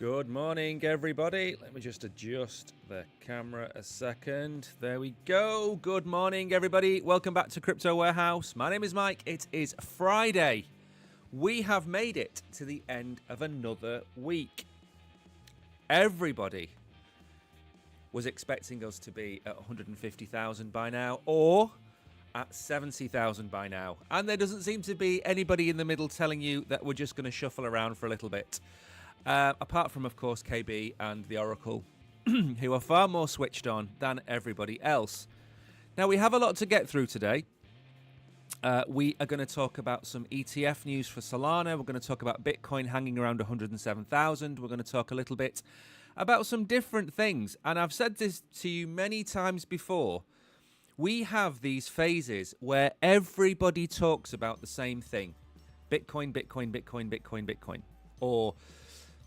Good morning, everybody. Let me just adjust the camera a second. There we go. Good morning, everybody. Welcome back to Crypto Warehouse. My name is Mike. It is Friday. We have made it to the end of another week. Everybody was expecting us to be at 150,000 by now or at 70,000 by now. And there doesn't seem to be anybody in the middle telling you that we're just going to shuffle around for a little bit. Apart from, of course, KB and the Oracle, who are far more switched on than everybody else. Now, we have a lot to get through today. We are going to talk about some ETF news for Solana. We're going to talk about Bitcoin hanging around 107,000. We're going to talk a little bit about some different things. And I've said this to you many times before. We have these phases where everybody talks about the same thing. Bitcoin, Bitcoin, Bitcoin, Bitcoin, Bitcoin. Or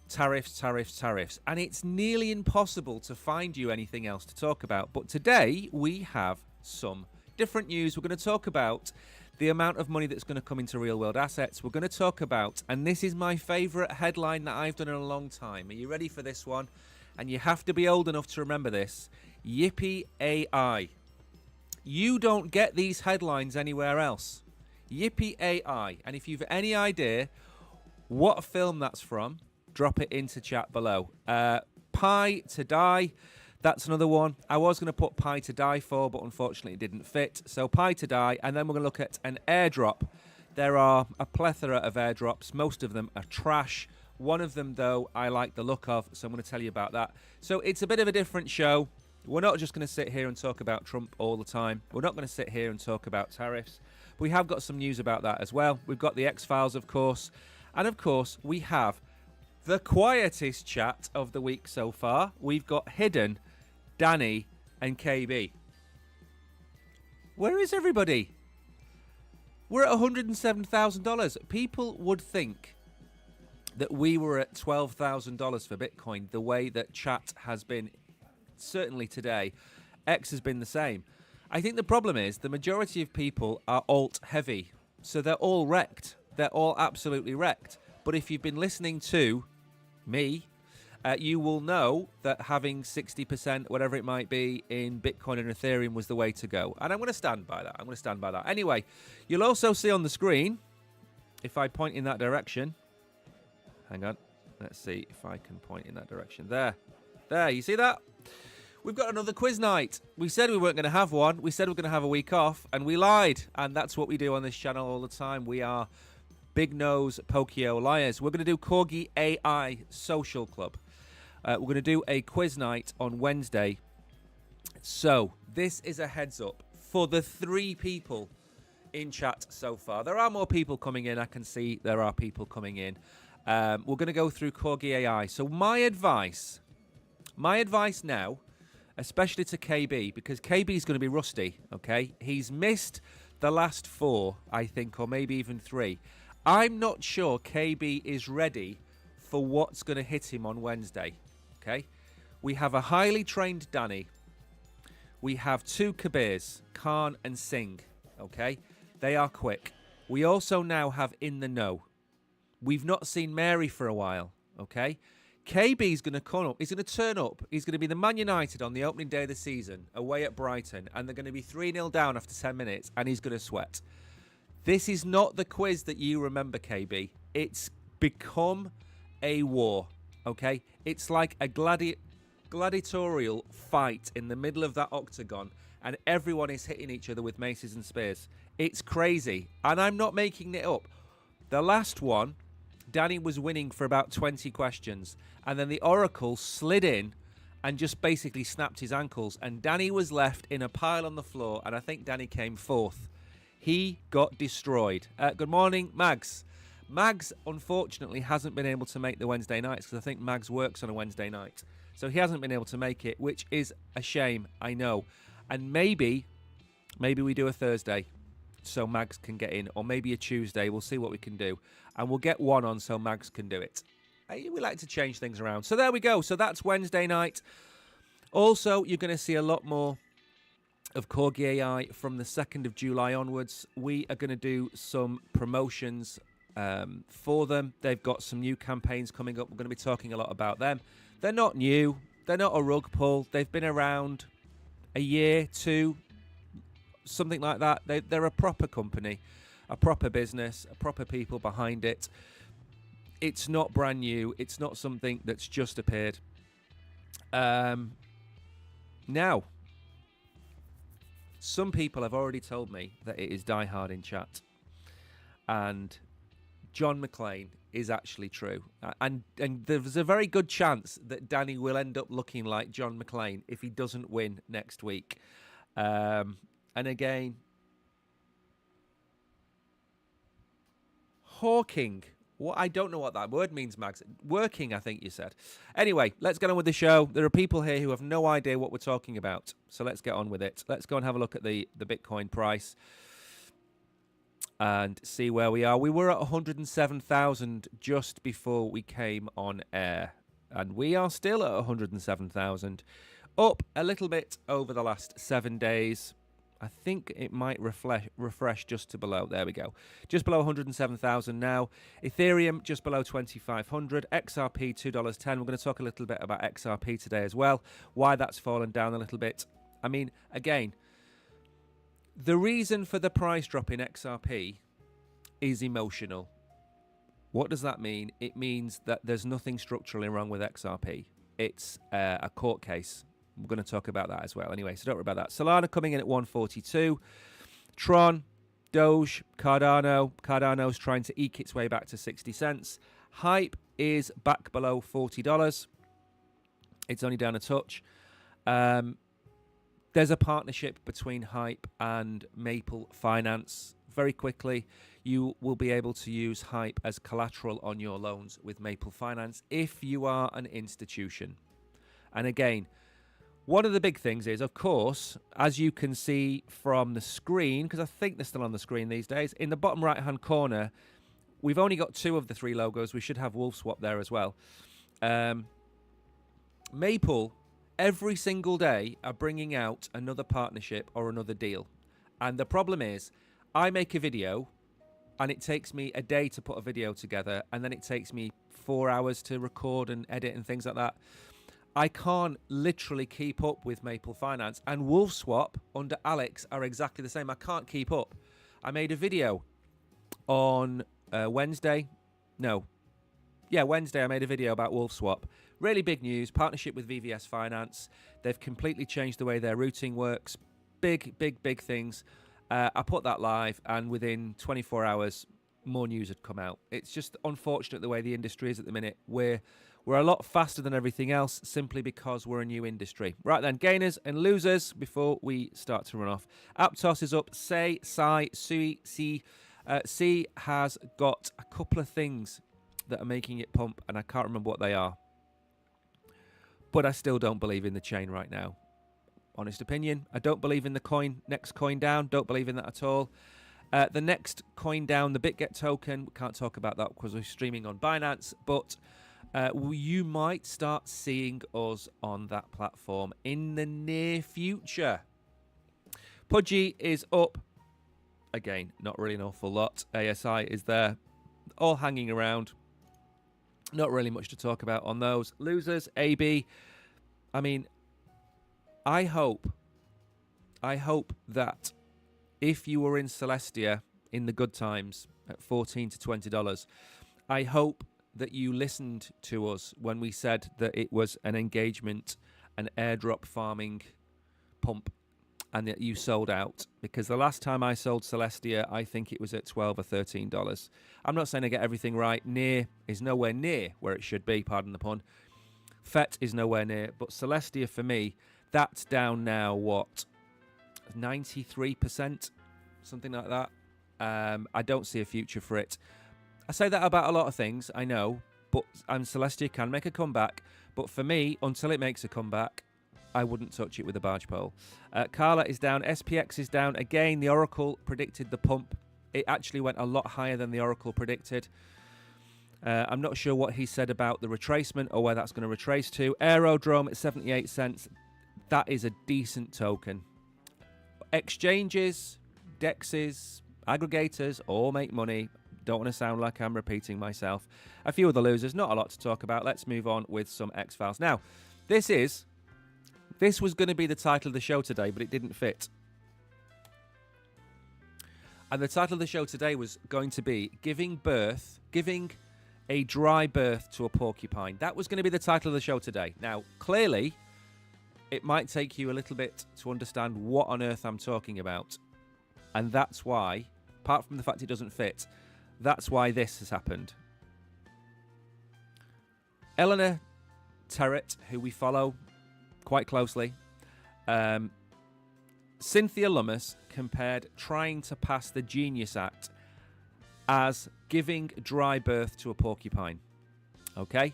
tariffs, tariffs, tariffs. And it's nearly impossible to find you anything else to talk about. But today we have some different news. We're going to talk about the amount of money that's going to come into real world assets. We're going to talk about, and this is my favorite headline that I've done in a long time. Are you ready for this one? And you have to be old enough to remember this. Yippee AI. You don't get these headlines anywhere else. Yippee AI. And if you've any idea what film that's from, drop it into chat below. Pi to Die, that's another one. I was going to put Pi to Die for, but unfortunately it didn't fit. So Pi to Die, and then we're going to look at an airdrop. There are a plethora of airdrops. Most of them are trash. One of them, though, I like the look of, so I'm going to tell you about that. So it's a bit of a different show. We're not just going to sit here and talk about Trump all the time. We're not going to sit here and talk about tariffs. We have got some news about that as well. We've got the X-Files, of course. And, of course, we have the quietest chat of the week so far. We've got Hidden, Danny, and KB. Where is everybody? We're at $107,000. People would think that we were at $12,000 for Bitcoin, the way that chat has been, certainly today. X has been the same. I think the problem is the majority of people are alt heavy, so they're all wrecked. They're all absolutely wrecked. But if you've been listening to me, you will know that having 60%, whatever it might be, in Bitcoin and Ethereum was the way to go. And I'm going to stand by that. Anyway, you'll also see on the screen, if I point in that direction. Hang on. Let's see if I can point in that direction. There, you see that? We've got another quiz night. We said we weren't going to have one. We said we we're going to have a week off, and we lied. And that's what we do on this channel all the time. We are Big Nose Pokio Liars. We're going to do Corgi AI Social Club. We're going to do a quiz night on Wednesday. So this is a heads up for the 3 people in chat so far. There are more people coming in. I can see there are people coming in. We're going to go through Corgi AI. So my advice now, especially to KB, because KB is going to be rusty, okay? He's missed the last 4, I think, or maybe even 3. I'm not sure KB is ready for what's going to hit him on Wednesday, okay? We have a highly trained Danny. We have 2 Kabirs, Khan and Singh, okay? They are quick. We also now have In the Know. We've not seen Mary for a while, okay? KB is going to come up. He's going to turn up. He's going to be the Man United on the opening day of the season, away at Brighton, and they're going to be 3-0 down after 10 minutes, and he's going to sweat. This is not the quiz that you remember, KB. It's become a war, okay? It's like a gladiatorial fight in the middle of that octagon, and everyone is hitting each other with maces and spears. It's crazy, and I'm not making it up. The last one, Danny was winning for about 20 questions, and then the Oracle slid in and just basically snapped his ankles, and Danny was left in a pile on the floor, and I think Danny came 4th. He got destroyed. Good morning, Mags. Mags, unfortunately, hasn't been able to make the Wednesday nights because I think Mags works on a Wednesday night. So he hasn't been able to make it, which is a shame, I know. And maybe we do a Thursday so Mags can get in, or maybe a Tuesday. We'll see what we can do. And we'll get one on so Mags can do it. We like to change things around. So there we go. So that's Wednesday night. Also, you're going to see a lot more of Corgi AI from the 2nd of July onwards. We are going to do some promotions for them. They've got some new campaigns coming up. We're going to be talking a lot about them. They're not new. They're not a rug pull. They've been around a year, two, something like that. They're a proper company, a proper business, a proper people behind it. It's not brand new. It's not something that's just appeared. Now, some people have already told me that it is Die Hard in chat. And John McClane is actually true. And there's a very good chance that Danny will end up looking like John McClane if he doesn't win next week. And again, hawking. What I don't know what that word means, Mags. Working, I think you said. Anyway, let's get on with the show. There are people here who have no idea what we're talking about. So let's get on with it. Let's go and have a look at the Bitcoin price and see where we are. We were at 107,000 just before we came on air. And we are still at 107,000. Up a little bit over the last 7 days. I think it might refresh just to below. There we go. Just below 107,000 now. Ethereum just below 2,500. XRP $2.10. We're going to talk a little bit about XRP today as well. Why that's fallen down a little bit. I mean, again, the reason for the price drop in XRP is emotional. What does that mean? It means that there's nothing structurally wrong with XRP. It's a court case. We're going to talk about that as well. Anyway, so don't worry about that. Solana coming in at 142. Tron, Doge, Cardano. Cardano's trying to eke its way back to 60 cents. Hype is back below $40. It's only down a touch. There's a partnership between Hype and Maple Finance. Very quickly, you will be able to use Hype as collateral on your loans with Maple Finance if you are an institution. And again, one of the big things is, of course, as you can see from the screen, because I think they're still on the screen these days, in the bottom right-hand corner, we've only got 2 of the 3 logos. We should have WolfSwap there as well. Maple, every single day, are bringing out another partnership or another deal. And the problem is, I make a video, and it takes me a day to put a video together, and then it takes me 4 hours to record and edit and things like that. I can't literally keep up with Maple Finance, and WolfSwap under Alex are exactly the same. I can't keep up. I made a video on Wednesday. Wednesday I made a video about WolfSwap. Really big news, partnership with VVS Finance. They've completely changed the way their routing works. Big things. I put that live, and within 24 hours, more news had come out. It's just unfortunate the way the industry is at the minute. We're a lot faster than everything else simply because we're a new industry. Right then, gainers and losers before we start to run off. Aptos is up. Say, Sai, Sui, C. C has got a couple of things that are making it pump, and I can't remember what they are. But I still don't believe in the chain right now. Honest opinion. I don't believe in the next coin down. Don't believe in that at all. The next coin down, the BitGet token. We can't talk about that because we're streaming on Binance, but you might start seeing us on that platform in the near future. Pudgy is up. Again, not really an awful lot. ASI is there. All hanging around. Not really much to talk about on those. Losers, AB. I mean, I hope that if you were in Celestia in the good times at $14 to $20, I hope that you listened to us when we said that it was an engagement, an airdrop farming pump, and that you sold out. Because the last time I sold Celestia, I think it was at $12 or $13. I'm not saying I get everything right. Near is nowhere near where it should be, pardon the pun. FET is nowhere near. But Celestia, for me, that's down now, what, 93%? Something like that. I don't see a future for it. I say that about a lot of things, I know, and Celestia can make a comeback, but for me, until it makes a comeback, I wouldn't touch it with a barge pole. Carla is down, SPX is down. Again, the Oracle predicted the pump. It actually went a lot higher than the Oracle predicted. I'm not sure what he said about the retracement or where that's going to retrace to. Aerodrome at 78 cents. That is a decent token. Exchanges, dexes, aggregators all make money. Don't want to sound like I'm repeating myself. A few of the losers, not a lot to talk about. Let's move on with some X-Files. Now, this was going to be the title of the show today, but it didn't fit. And the title of the show today was going to be giving a dry birth to a porcupine. That was going to be the title of the show today. Now, clearly, it might take you a little bit to understand what on earth I'm talking about. And that's why, apart from the fact it doesn't fit, that's why this has happened. Eleanor Terrett, who we follow quite closely, Cynthia Lummis compared trying to pass the Genius Act as giving dry birth to a porcupine. Okay?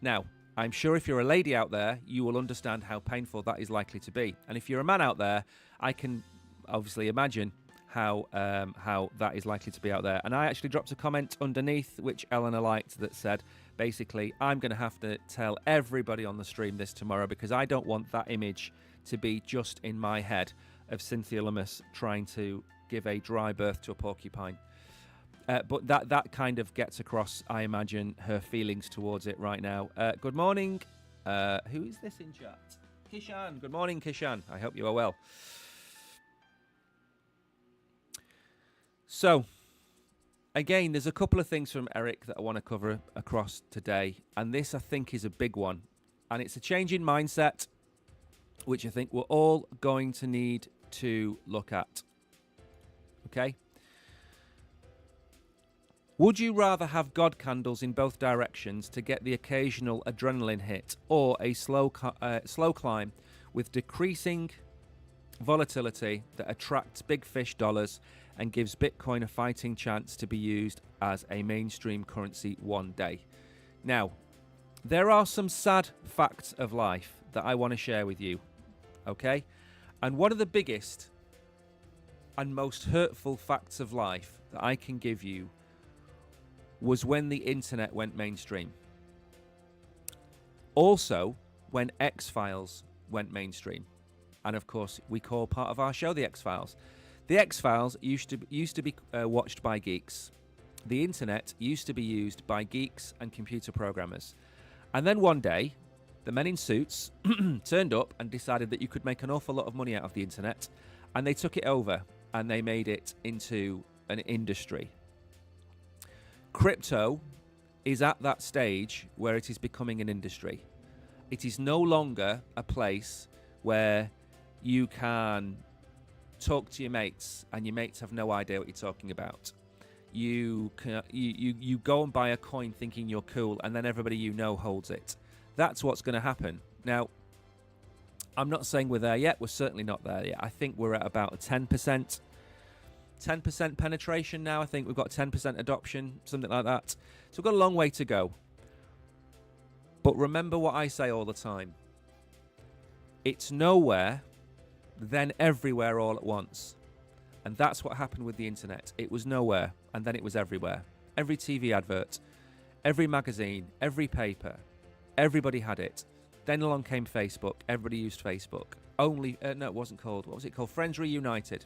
Now, I'm sure if you're a lady out there, you will understand how painful that is likely to be. And if you're a man out there, I can obviously imagine how that is likely to be out there. And I actually dropped a comment underneath, which Eleanor liked, that said, basically, I'm going to have to tell everybody on the stream this tomorrow because I don't want that image to be just in my head of Cynthia Lummis trying to give a dry birth to a porcupine. But that kind of gets across, I imagine, her feelings towards it right now. Good morning. Who is this in chat? Kishan. Good morning, Kishan. I hope you are well. So, again, there's a couple of things from Eric that I want to cover across today. And this, I think, is a big one. And it's a change in mindset, which I think we're all going to need to look at. Okay? Would you rather have God candles in both directions to get the occasional adrenaline hit, or a slow climb with decreasing volatility that attracts big fish dollars and gives Bitcoin a fighting chance to be used as a mainstream currency one day? Now, there are some sad facts of life that I want to share with you, okay? And one of the biggest and most hurtful facts of life that I can give you was when the internet went mainstream. Also, when X-Files went mainstream. And of course, we call part of our show the X-Files. The X-Files used to be watched by geeks. The internet used to be used by geeks and computer programmers. And then one day, the men in suits turned up and decided that you could make an awful lot of money out of the internet. And they took it over and they made it into an industry. Crypto is at that stage where it is becoming an industry. It is no longer a place where you can talk to your mates and your mates have no idea what you're talking about. You go and buy a coin thinking you're cool, and then everybody you know holds it. That's what's going to happen. Now, I'm not saying we're there yet. We're certainly not there yet. I think we're at about a 10% penetration now. I think we've got 10% adoption, something like that. So we've got a long way to go. But remember what I say all the time. It's nowhere, then everywhere all at once. And that's what happened with the internet. It was nowhere, and then it was everywhere. Every TV advert, every magazine, every paper, everybody had it. Then along came Facebook. Everybody used Facebook. No, it wasn't called. What was it called? Friends Reunited.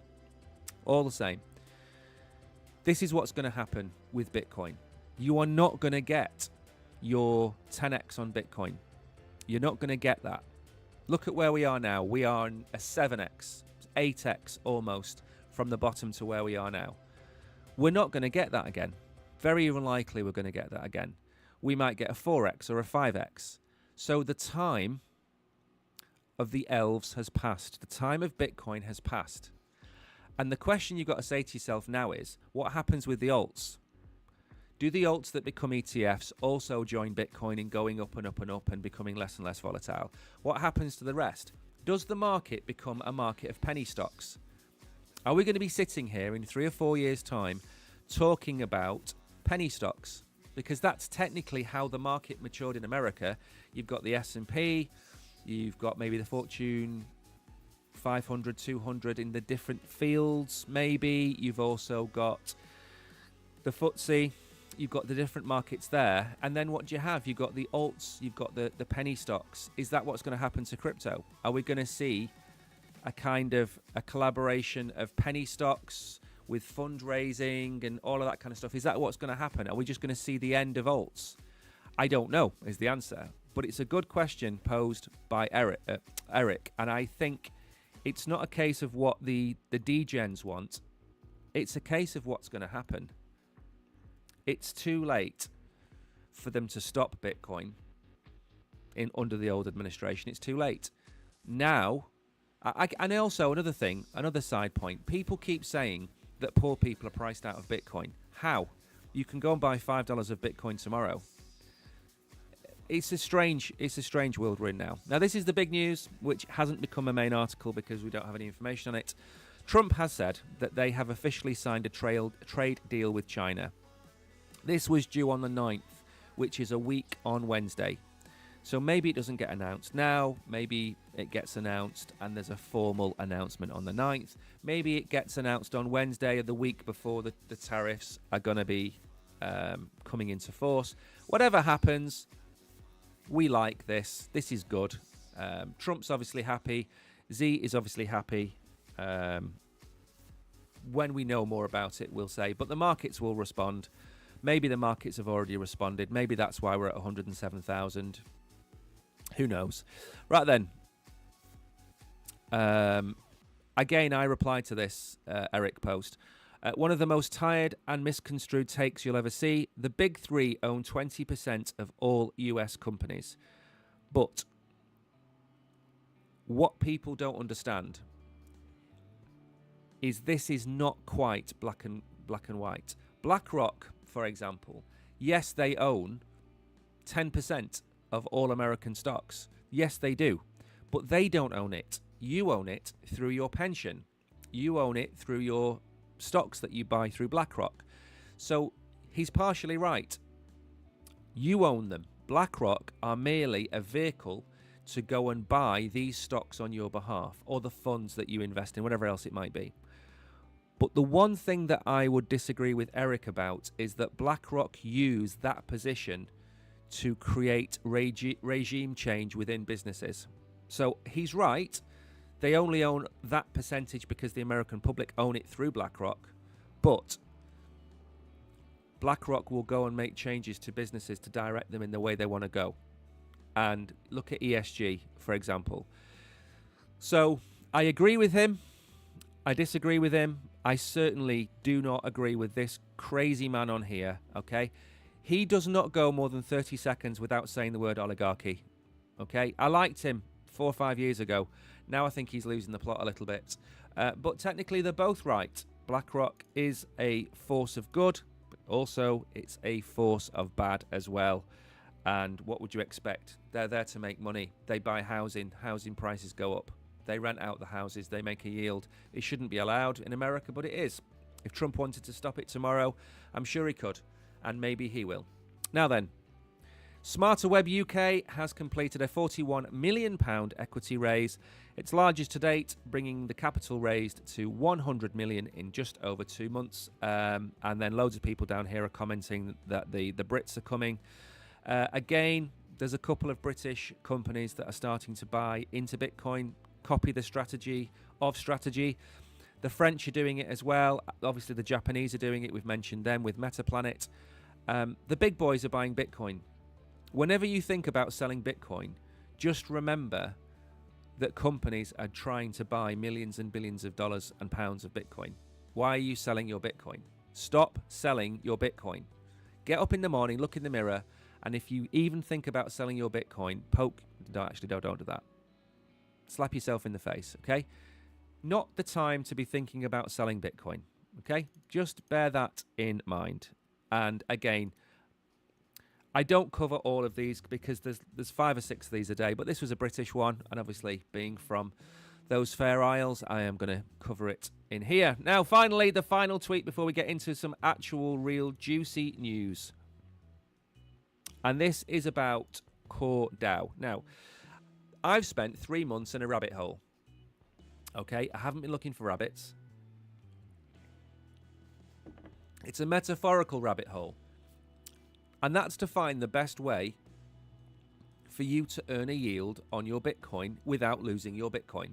All the same. This is what's going to happen with Bitcoin. You are not going to get your 10x on Bitcoin. You're not going to get that. Look at where we are now. We are on a 7x, 8x almost from the bottom to where we are now. We're not going to get that again. Very unlikely we're going to get that again. We might get a 4x or a 5x. So the time of the elves has passed. The time of Bitcoin has passed. And the question you've got to say to yourself now is, what happens with the alts? Do the alts that become ETFs also join Bitcoin in going up and up and up and becoming less and less volatile? What happens to the rest? Does the market become a market of penny stocks? Are we going to be sitting here in 3 or 4 years' time talking about penny stocks? Because that's technically how the market matured in America. You've got the S&P, you've got maybe the Fortune 500, 200 in the different fields, maybe. You've also got the FTSE, you've got the different markets there. And then what do you have? You've got the alts, you've got the penny stocks. Is that what's going to happen to crypto? Are we going to see a kind of a collaboration of penny stocks with fundraising and all of that kind of stuff? Is that what's going to happen? Are we just going to see the end of alts? I don't know is the answer. But it's a good question posed by Eric. And I think it's not a case of what the degens want. It's a case of what's going to happen. It's too late for them to stop Bitcoin under the old administration. It's too late. Now, and also another side point. People keep saying that poor people are priced out of Bitcoin. How? You can go and buy $5 of Bitcoin tomorrow. It's a strange world we're in now. Now, this is the big news, which hasn't become a main article because we don't have any information on it. Trump has said that they have officially signed a trade deal with China. This was due on the 9th, which is a week on Wednesday. So maybe it doesn't get announced now. Maybe it gets announced and there's a formal announcement on the 9th. Maybe it gets announced on Wednesday or the week before the tariffs are going to be coming into force. Whatever happens, we like this. This is good. Trump's obviously happy. Z is obviously happy. When we know more about it, we'll say. But the markets will respond. Maybe the markets have already responded. Maybe that's why we're at 107,000. Who knows? Right then. Again, I replied to this Eric post. One of the most tired and misconstrued takes you'll ever see. The big three own 20% of all US companies. But what people don't understand is this is not quite black and white. BlackRock, for example, yes, they own 10% of all American stocks. Yes, they do. But they don't own it. You own it through your pension. You own it through your stocks that you buy through BlackRock. So he's partially right. You own them. BlackRock are merely a vehicle to go and buy these stocks on your behalf, or the funds that you invest in, whatever else it might be. But the one thing that I would disagree with Eric about is that BlackRock use that position to create regime change within businesses. So he's right. They only own that percentage because the American public own it through BlackRock. But BlackRock will go and make changes to businesses to direct them in the way they want to go. And look at ESG, for example. So I agree with him. I disagree with him. I certainly do not agree with this crazy man on here, okay? He does not go more than 30 seconds without saying the word oligarchy, okay? I liked him 4 or 5 years ago. Now I think he's losing the plot a little bit. But technically they're both right. BlackRock is a force of good, but also it's a force of bad as well. And what would you expect? They're there to make money. They buy housing. Housing prices go up. They rent out the houses. They make a yield. It shouldn't be allowed in America, but it is. If Trump wanted to stop it tomorrow, I'm sure he could. And maybe he will. Now then, Smarter Web UK has completed a £41 million equity raise, its largest to date, bringing the capital raised to 100 million in just over 2 months. And then loads of people down here are commenting that the Brits are coming. Again, there's a couple of British companies that are starting to buy into Bitcoin, copy the strategy of Strategy. The French are doing it as well. Obviously, the Japanese are doing it. We've mentioned them with Metaplanet. The big boys are buying Bitcoin. Whenever you think about selling Bitcoin, just remember that companies are trying to buy millions and billions of dollars and pounds of Bitcoin. Why are you selling your Bitcoin? Stop selling your Bitcoin. Get up in the morning, look in the mirror, and if you even think about selling your Bitcoin, don't do that. Slap yourself in the face, okay? Not the time to be thinking about selling Bitcoin, okay? Just bear that in mind. And again, I don't cover all of these because there's 5 or 6 of these a day, but this was a British one, and obviously being from those Fair Isles, I am going to cover it in here. Now, finally, the final tweet before we get into some actual real juicy news. And this is about CoreDAO. Now, I've spent 3 months in a rabbit hole. Okay, I haven't been looking for rabbits. It's a metaphorical rabbit hole. And that's to find the best way for you to earn a yield on your Bitcoin without losing your Bitcoin.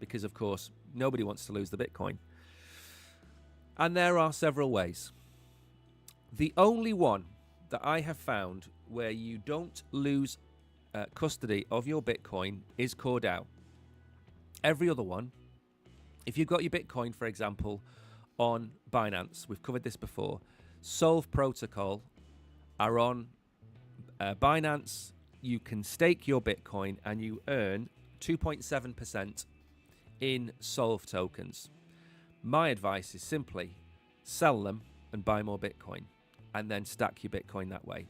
Because, of course, nobody wants to lose the Bitcoin. And there are several ways. The only one that I have found where you don't lose custody of your Bitcoin is CoreDAO. Every other one, if you've got your Bitcoin, for example, on Binance, we've covered this before, Solve Protocol are on Binance. You can stake your Bitcoin and you earn 2.7% in Solve tokens. My advice is simply sell them and buy more Bitcoin and then stack your Bitcoin that way.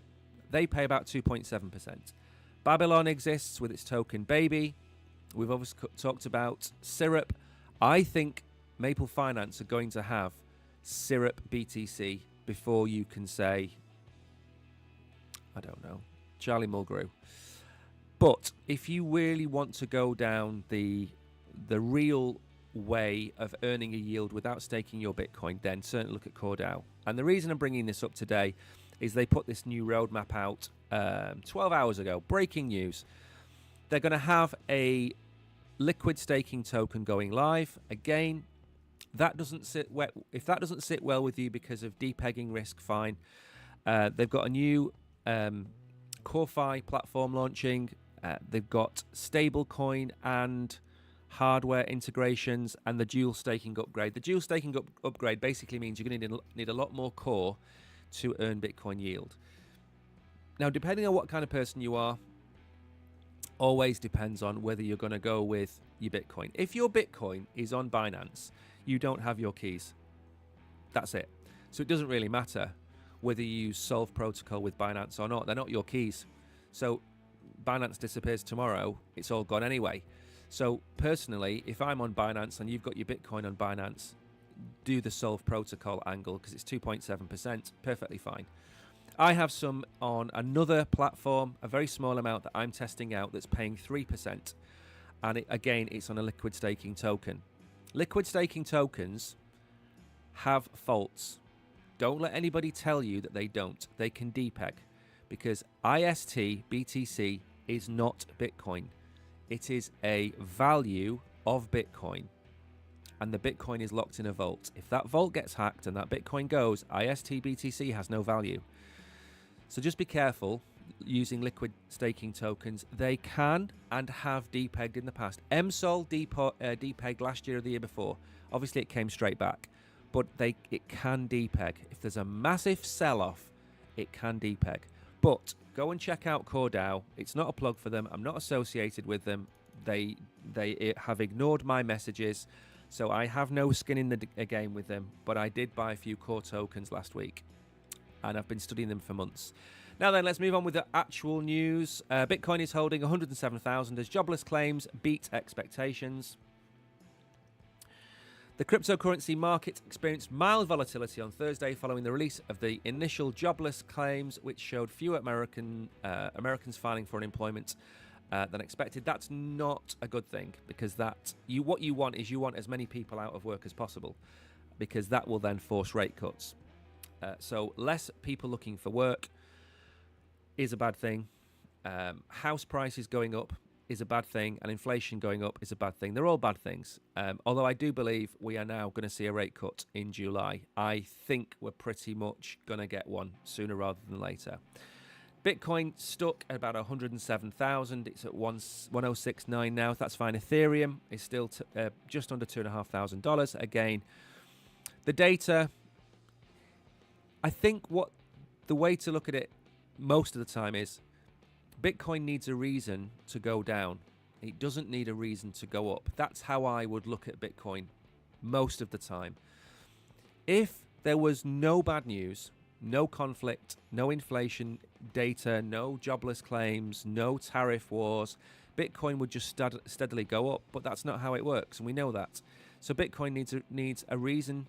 They pay about 2.7%. Babylon exists with its token Baby. We've obviously talked about Syrup. I think Maple Finance are going to have Syrup BTC before you can say, I don't know, Charlie Mulgrew. But if you really want to go down the real way of earning a yield without staking your Bitcoin, then certainly look at CoreDAO. And the reason I'm bringing this up today is they put this new roadmap out 12 hours ago. Breaking news. They're going to have a liquid staking token going live. Again, that doesn't sit well. If that doesn't sit well with you because of depegging risk, fine. They've got a new CoreFi platform launching. They've got stablecoin and hardware integrations and the dual staking upgrade. The dual staking upgrade basically means you're going to need a lot more core to earn Bitcoin yield. Now, depending on what kind of person you are, always depends on whether you're going to go with your Bitcoin. If your Bitcoin is on Binance, you don't have your keys. That's it. So it doesn't really matter whether you use Solve Protocol with Binance or not. They're not your keys. So Binance disappears tomorrow, it's all gone anyway. So personally, if I'm on Binance and you've got your Bitcoin on Binance, do the Solve Protocol angle because it's 2.7%, perfectly fine. I have some on another platform, a very small amount that I'm testing out that's paying 3%. And again, it's on a liquid staking token. Liquid staking tokens have faults. Don't let anybody tell you that they don't. They can depeg because IST BTC is not Bitcoin. It is a value of Bitcoin, and the Bitcoin is locked in a vault. If that vault gets hacked and that Bitcoin goes, IST BTC has no value. So just be careful using liquid staking tokens. They can and have depegged in the past. MSOL depegged last year or the year before. Obviously, it came straight back, but it can depeg. If there's a massive sell-off, it can depeg. But go and check out CoreDAO. It's not a plug for them. I'm not associated with them. They have ignored my messages, so I have no skin in the game with them. But I did buy a few core tokens last week, and I've been studying them for months. Now then, let's move on with the actual news. Bitcoin is holding 107,000 as jobless claims beat expectations. The cryptocurrency market experienced mild volatility on Thursday following the release of the initial jobless claims, which showed fewer Americans filing for unemployment than expected. That's not a good thing because what you want as many people out of work as possible, because that will then force rate cuts. So less people looking for work is a bad thing. House prices going up is a bad thing, and inflation going up is a bad thing. They're all bad things. Although I do believe we are now going to see a rate cut in July. I think we're pretty much going to get one sooner rather than later. Bitcoin stuck at about 107,000. It's at 1,069 now. That's fine. Ethereum is still just under $2,500. Again, the data, I think the way to look at it most of the time is Bitcoin needs a reason to go down. It doesn't need a reason to go up. That's how I would look at Bitcoin most of the time. If there was no bad news, no conflict, no inflation data, no jobless claims, no tariff wars, Bitcoin would just steadily go up. But that's not how it works, and we know that. So Bitcoin needs a reason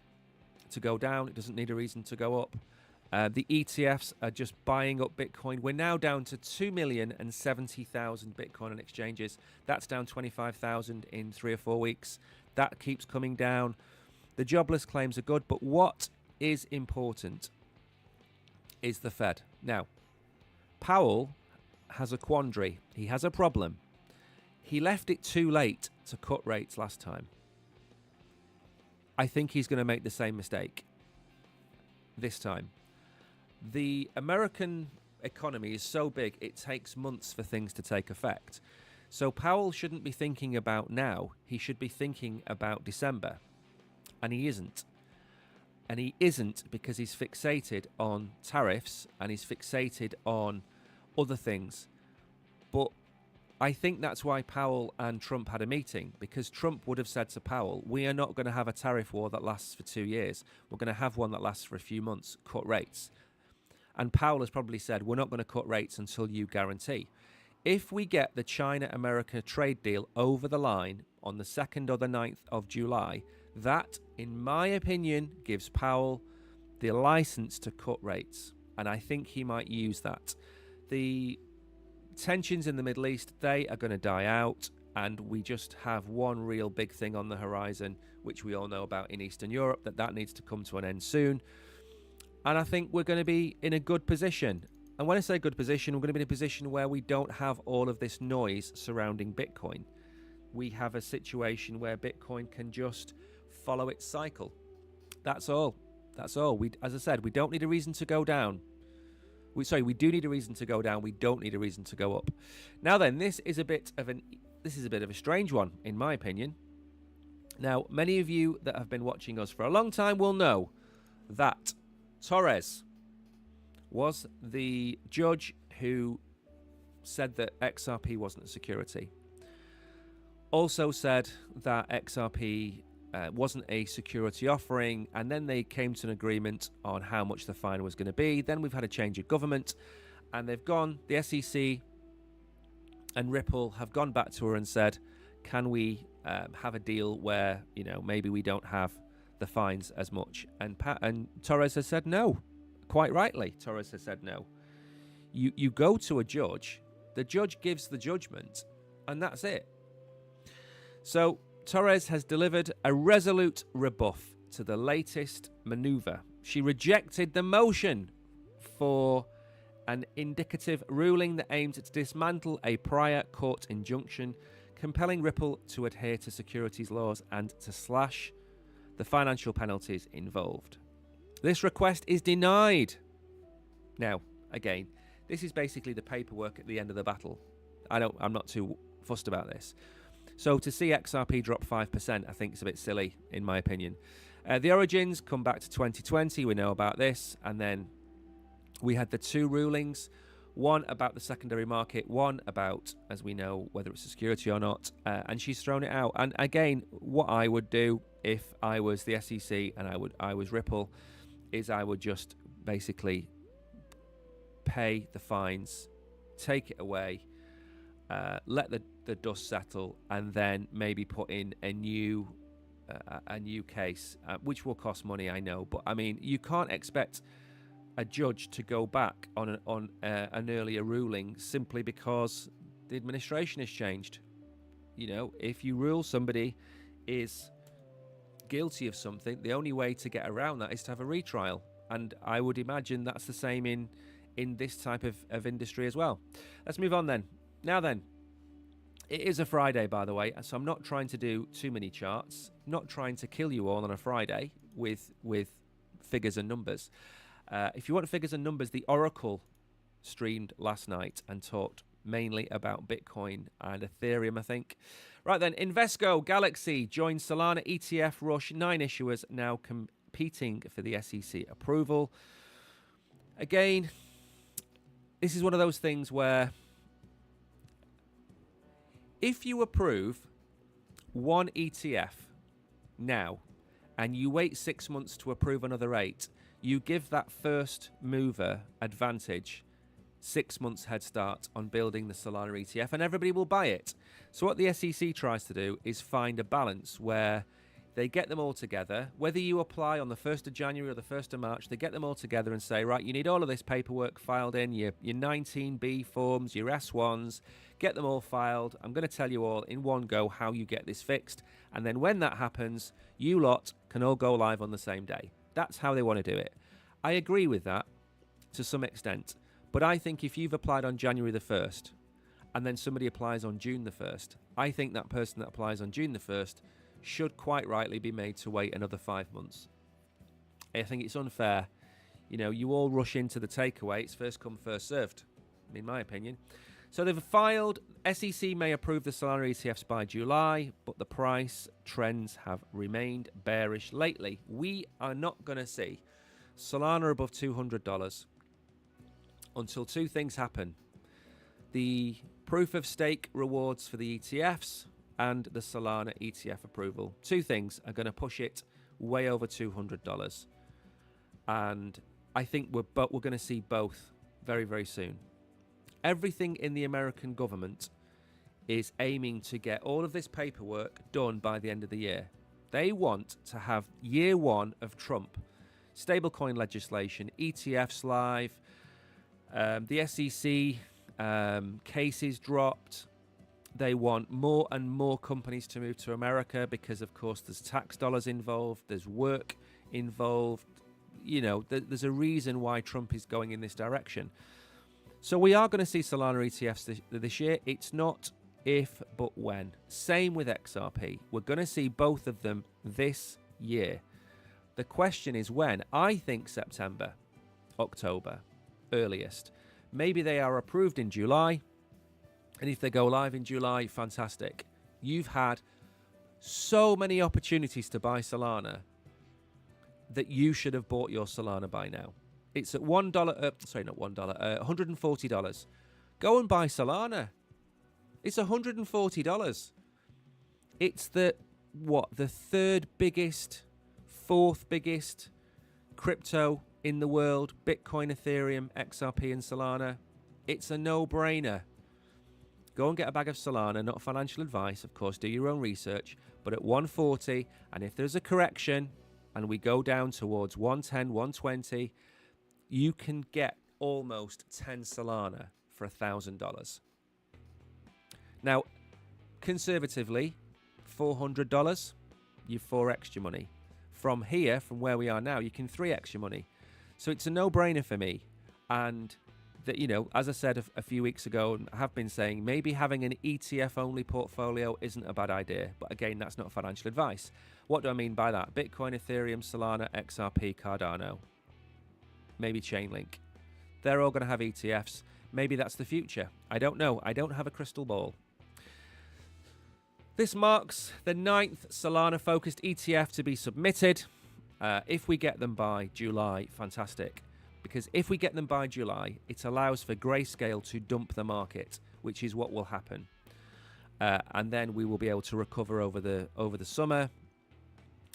to go down. It doesn't need a reason to go up. The ETFs are just buying up Bitcoin. We're now down to 2,070,000 Bitcoin on exchanges. That's down 25,000 in 3 or 4 weeks. That keeps coming down. The jobless claims are good, but what is important is the Fed. Now, Powell has a quandary. He has a problem. He left it too late to cut rates last time. I think he's going to make the same mistake. this time. The American economy is so big, it takes months for things to take effect. So Powell shouldn't be thinking about now. He should be thinking about December. And he isn't. And he isn't because he's fixated on tariffs and he's fixated on other things. But I think that's why Powell and Trump had a meeting, because Trump would have said to Powell, we are not going to have a tariff war that lasts for 2 years. We're going to have one that lasts for a few months, cut rates. And Powell has probably said, we're not going to cut rates until you guarantee. If we get the China-America trade deal over the line on the 2nd or the 9th of July, that, in my opinion, gives Powell the license to cut rates. And I think he might use that. The tensions in the Middle East, they are going to die out. And we just have one real big thing on the horizon, which we all know about in Eastern Europe, that needs to come to an end soon. And I think we're going to be in a good position. And when I say good position, we're going to be in a position where we don't have all of this noise surrounding Bitcoin. We have a situation where Bitcoin can just follow its cycle. That's all. That's all. As I said, we don't need a reason to go down. We do need a reason to go down. We don't need a reason to go up. Now then, this is a bit of a strange one, in my opinion. Now, many of you that have been watching us for a long time will know that Torres was the judge who said that XRP wasn't a security. Also said that XRP wasn't a security offering, and then they came to an agreement on how much the fine was going to be. Then we've had a change of government, and the SEC and Ripple have gone back to her and said, can we have a deal where, maybe we don't have the fines as much? And Torres has said no. Quite rightly, Torres has said no. You go to a judge, the judge gives the judgment, and that's it. So Torres has delivered a resolute rebuff to the latest maneuver. She rejected the motion for an indicative ruling that aimed to dismantle a prior court injunction, compelling Ripple to adhere to securities laws and to slash the financial penalties involved. This request is denied. Now, again, this is basically the paperwork at the end of the battle. I'm not too fussed about this. So to see XRP drop 5%, I think it's a bit silly, in my opinion. The origins come back to 2020. We know about this. And then we had the two rulings. One about the secondary market. One about, as we know, whether it's a security or not. And she's thrown it out. And again, what I would do if I was the SEC and I was Ripple is I would just basically pay the fines, take it away, let the dust settle, and then maybe put in a new case, which will cost money, I know. But I mean, you can't expect a judge to go back on an earlier ruling simply because the administration has changed. If you rule somebody is guilty of something, the only way to get around that is to have a retrial. And I would imagine that's the same in this type of industry as well. Let's move on then. Now then, it is a Friday, by the way, so I'm not trying to do too many charts, not trying to kill you all on a Friday with figures and numbers. If you want figures and numbers, the Oracle streamed last night and talked mainly about Bitcoin and Ethereum, I think. Right then, Invesco Galaxy joined Solana ETF rush. 9 issuers now competing for the SEC approval. Again, this is one of those things where if you approve one ETF now and you wait 6 months to approve another 8, you give that first mover advantage 6 months head start on building the Solana ETF, and everybody will buy it. So what the SEC tries to do is find a balance where they get them all together. Whether you apply on the 1st of January or the 1st of March, they get them all together and say, right, you need all of this paperwork filed in, your 19B forms, your S1s, get them all filed. I'm going to tell you all in one go how you get this fixed. And then when that happens, you lot can all go live on the same day. That's how they want to do it. I agree with that to some extent. But I think if you've applied on January the 1st and then somebody applies on June the 1st, I think that person that applies on June the 1st should quite rightly be made to wait another 5 months. I think it's unfair. you all rush into the takeaway. It's first come, first served, in my opinion. So they've filed. SEC may approve the Solana ETFs by July, but the price trends have remained bearish lately. We are not going to see Solana above $200 until two things happen. The proof of stake rewards for the ETFs and the Solana ETF approval. Two things are going to push it way over $200. And I think we're going to see both very, very soon. Everything in the American government is aiming to get all of this paperwork done by the end of the year. They want to have year one of Trump. Stablecoin legislation, ETFs live, the SEC cases dropped. They want more and more companies to move to America because, of course, there's tax dollars involved, there's work involved. There's a reason why Trump is going in this direction. So we are going to see Solana ETFs this year. It's not if, but when. Same with XRP. We're going to see both of them this year. The question is when. I think September, October, earliest. Maybe they are approved in July. And if they go live in July, fantastic. You've had so many opportunities to buy Solana that you should have bought your Solana by now. It's at $140. Go and buy Solana. It's $140. It's the third biggest, fourth biggest crypto in the world. Bitcoin, Ethereum, XRP, and Solana. It's a no-brainer. Go and get a bag of Solana, not financial advice, of course, do your own research, but at $140, and if there's a correction and we go down towards $110, $120, you can get almost 10 Solana for $1,000. Now, conservatively, $400, you 4x your money. From here, from where we are now, you can 3x your money. So it's a no-brainer for me. And that, as I said a few weeks ago, and I have been saying, maybe having an ETF-only portfolio isn't a bad idea. But again, that's not financial advice. What do I mean by that? Bitcoin, Ethereum, Solana, XRP, Cardano. Maybe Chainlink. They're all going to have ETFs. Maybe that's the future. I don't know. I don't have a crystal ball. This marks the 9th Solana-focused ETF to be submitted. If we get them by July, fantastic. Because if we get them by July, it allows for Grayscale to dump the market, which is what will happen. And then we will be able to recover over the summer.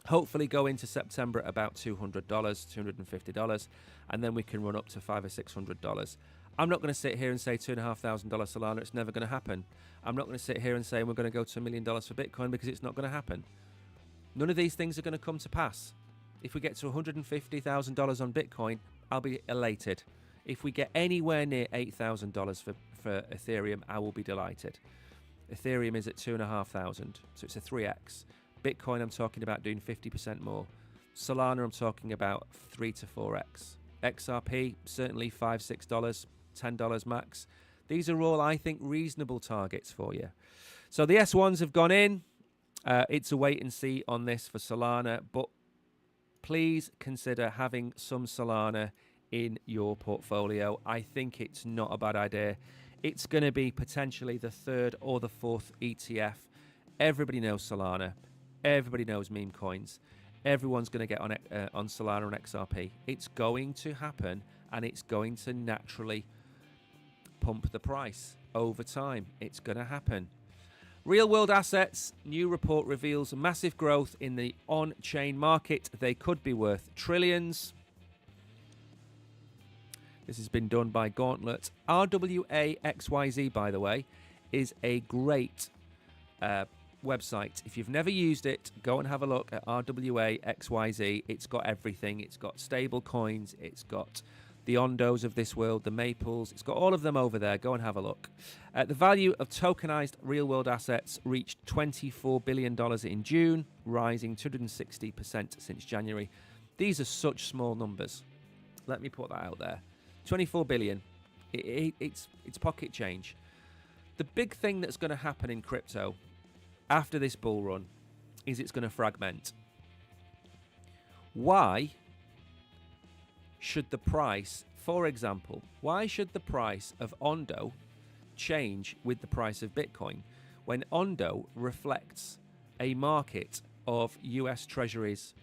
Hopefully go into September at about $200, $250, and then we can run up to $500 or $600. I'm not going to sit here and say $2,500 Solana. It's never going to happen. I'm not going to sit here and say we're going to go to $1 million for Bitcoin because it's not going to happen. None of these things are going to come to pass. If we get to $150,000 on Bitcoin, I'll be elated. If we get anywhere near $8,000 for Ethereum, I will be delighted. Ethereum is at $2,500, so it's a 3x. Bitcoin, I'm talking about doing 50% more. Solana, I'm talking about 3 to 4x. XRP, certainly $5, $6, $10 max. These are all, I think, reasonable targets for you. So the S1s have gone in. It's a wait and see on this for Solana, but please consider having some Solana in your portfolio. I think it's not a bad idea. It's going to be potentially the third or the fourth ETF. Everybody knows Solana. Everybody knows meme coins. Everyone's going to get on Solana and XRP. It's going to happen, and it's going to naturally pump the price over time. It's going to happen. Real world assets. New report reveals massive growth in the on-chain market. They could be worth trillions. This has been done by Gauntlet. RWA-XYZ, by the way, is a great website. If you've never used it, go and have a look at RWA-XYZ. It's got everything. It's got stable coins. It's got the Ondos of this world, the Maples. It's got all of them over there. Go and have a look. The value of tokenized real-world assets reached $24 billion in June, rising 260% since January. These are such small numbers. Let me put that out there. 24 billion. It's pocket change. The big thing that's going to happen in crypto after this bull run is it's going to fragment. Why? should the price, for example, why should the price of Ondo change with the price of Bitcoin when Ondo reflects a market of US treasuries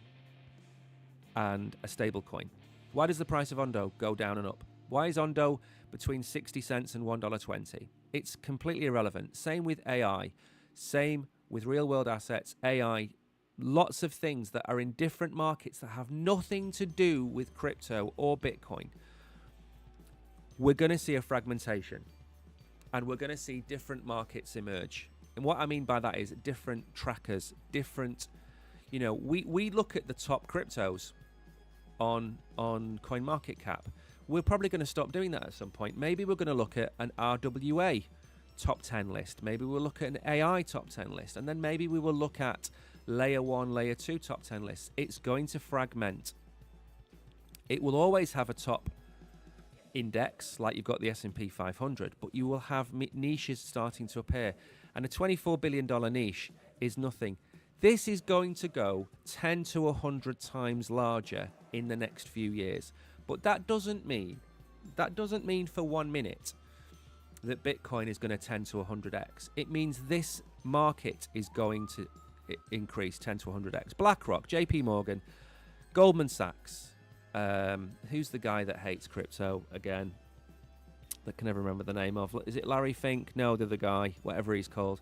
and a stable coin? Why does the price of Ondo go down and up? Why is Ondo between 60 cents and $1.20? It's completely irrelevant. Same with AI. Same with real world assets, AI, lots of things that are in different markets that have nothing to do with crypto or Bitcoin. We're going to see a fragmentation and we're going to see different markets emerge. And what I mean by that is different trackers, different, we look at the top cryptos on CoinMarketCap. We're probably going to stop doing that at some point. Maybe we're going to look at an RWA top 10 list. Maybe we'll look at an AI top 10 list. And then maybe we will look at layer 1, layer 2 top 10 lists. It's going to fragment. It will always have a top index, like you've got the S&P 500, but you will have niches starting to appear. And a $24 billion niche is nothing. This is going to go 10 to 100 times larger in the next few years. But that doesn't mean for 1 minute that Bitcoin is going to 10 to 100x. It means this market is going to increase 10 to 100x. BlackRock, JP Morgan, Goldman Sachs. Who's the guy that hates crypto again? That can never remember the name of. Is it Larry Fink? No, the other guy, whatever he's called.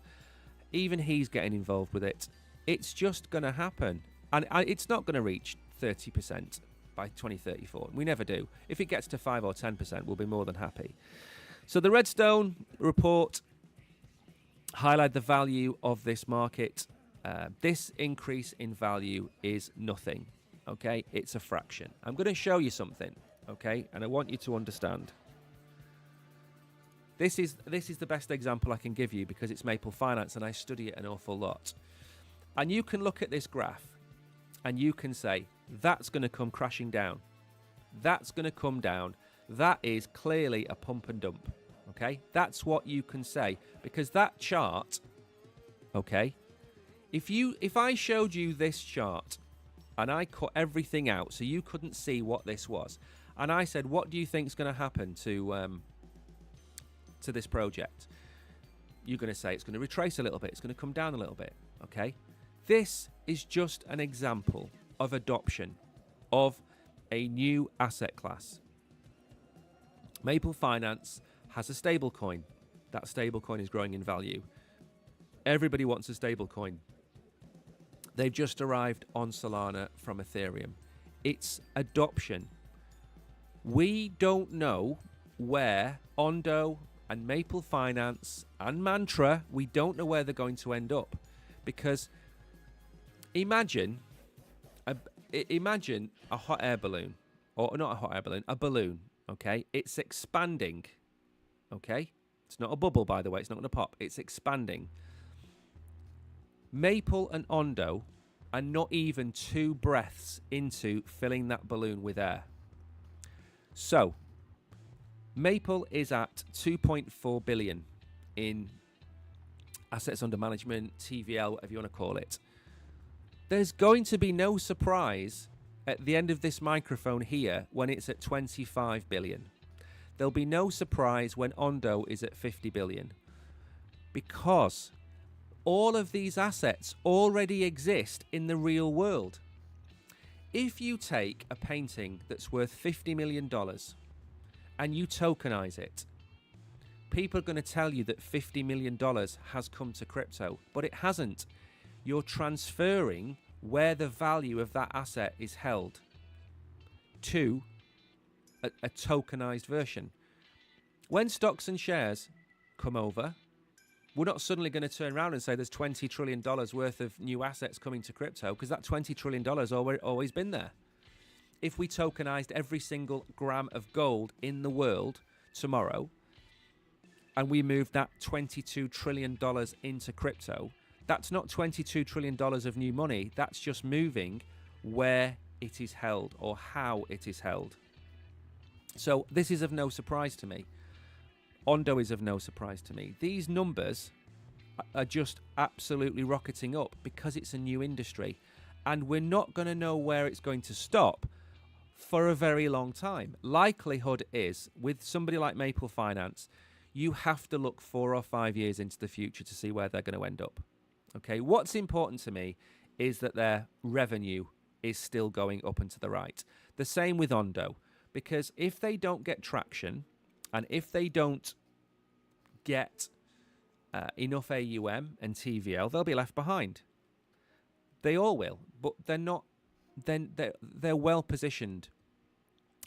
Even he's getting involved with it. It's just going to happen. And it's not going to reach 30% by 2034. We never do. If it gets to 5 or 10%, we'll be more than happy. So the Redstone report highlight the value of this market. This increase in value is nothing. Okay, it's a fraction. I'm going to show you something. Okay, and I want you to understand. This is the best example I can give you because it's Maple Finance and I study it an awful lot. And you can look at this graph and you can say, that's going to come crashing down. That's going to come down. That is clearly a pump and dump. Okay, that's what you can say because that chart, okay, if I showed you this chart and I cut everything out so you couldn't see what this was, and I said, what do you think is going to happen to this project? You're going to say it's going to retrace a little bit. It's going to come down a little bit. Okay, this is just an example of adoption of a new asset class. Maple Finance has a stable coin. That stable coin is growing in value. Everybody wants a stable coin. They've just arrived on Solana from Ethereum. It's adoption. We don't know where Ondo and Maple Finance and Mantra, we don't know where they're going to end up. Because imagine a hot air balloon, or not a hot air balloon, a balloon, okay? It's expanding, okay? It's not a bubble, by the way. It's not going to pop. It's expanding. Maple and Ondo are not even 2 breaths into filling that balloon with air. So, Maple is at 2.4 billion in assets under management, TVL, whatever you want to call it. There's going to be no surprise at the end of this microphone here when it's at 25 billion. There'll be no surprise when Ondo is at 50 billion. Because all of these assets already exist in the real world. If you take a painting that's worth $50 million and you tokenize it, people are going to tell you that $50 million has come to crypto, but it hasn't. You're transferring where the value of that asset is held to a tokenized version. When stocks and shares come over, we're not suddenly going to turn around and say there's $20 trillion worth of new assets coming to crypto, because that $20 trillion has always been there. If we tokenized every single gram of gold in the world tomorrow, and we moved that $22 trillion into crypto, that's not $22 trillion of new money. That's just moving where it is held or how it is held. So this is of no surprise to me. Ondo is of no surprise to me. These numbers are just absolutely rocketing up because it's a new industry. And we're not going to know where it's going to stop for a very long time. Likelihood is, with somebody like Maple Finance, you have to look 4 or 5 years into the future to see where they're going to end up. Okay, what's important to me is that their revenue is still going up and to the right. The same with Ondo, because if they don't get traction and if they don't get enough AUM and TVL, they'll be left behind. They all will, but they're not. Then they're well positioned,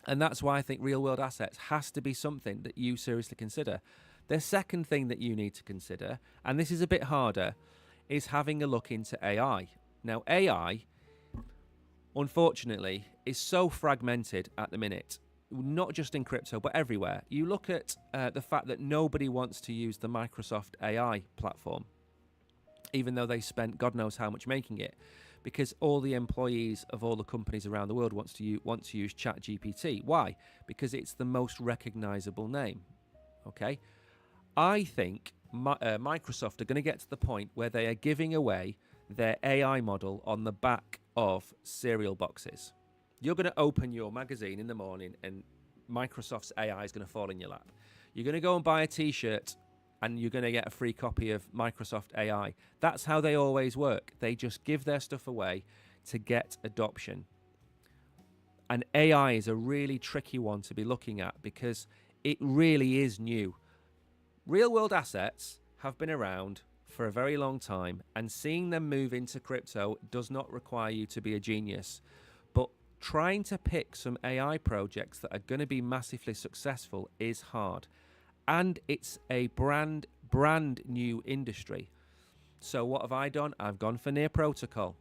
and that's why I think real world assets has to be something that you seriously consider. The second thing that you need to consider, and this is a bit harder, is having a look into AI. Now, AI, unfortunately, is so fragmented at the minute, not just in crypto, but everywhere. You look at the fact that nobody wants to use the Microsoft AI platform, even though they spent God knows how much making it, because all the employees of all the companies around the world want to use ChatGPT. Why? Because it's the most recognizable name. Okay? I think Microsoft are going to get to the point where they are giving away their AI model on the back of cereal boxes. You're going to open your magazine in the morning and Microsoft's AI is going to fall in your lap. You're going to go and buy a t-shirt and you're going to get a free copy of Microsoft AI. That's how they always work. They just give their stuff away to get adoption. And AI is a really tricky one to be looking at because it really is new. Real world assets have been around for a very long time, and seeing them move into crypto does not require you to be a genius. But trying to pick some AI projects that are going to be massively successful is hard. And it's a brand new industry. So what have I done? I've gone for Near Protocol.